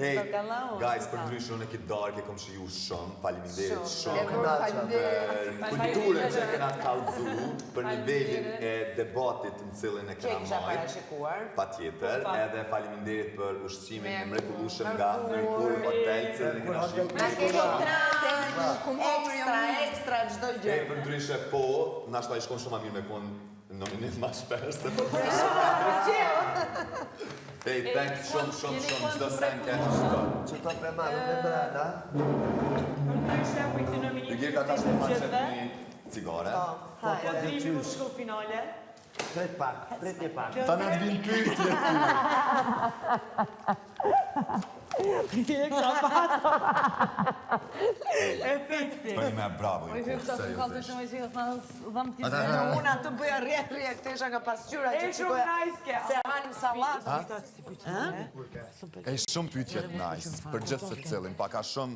Hey, guys, për ndryshë unë e këtë darë ke kom shiju shumë, faleminderit shumë për kulturën që kena kallëzu, për nivelin e debatit në cilin e kena majtë, pa tjetër, edhe faleminderit për ushqimin e mrekullueshëm nga Merkur Hotel, cilin e kena shiju. Ekstra çdo gjë. Hey, për ndryshë po, nashta i shkon shumë a mirë me konë nominit ma shpesh të Hey, thank you shumë, qdo sen kemë qdo. Që të përmanë me brada? Të gjithë ata që ma qëtë një cigare. Jemi më shku finale. Pret pak. Ta në të vinë pyetje ty. Për një me bravo i kohë, seriosisht. Unë atë bëja rje, këtë isha nga pasqyra që qikoja se hanim salat. E shumë pyetjet nice, për gjithë se cilin, paka shumë...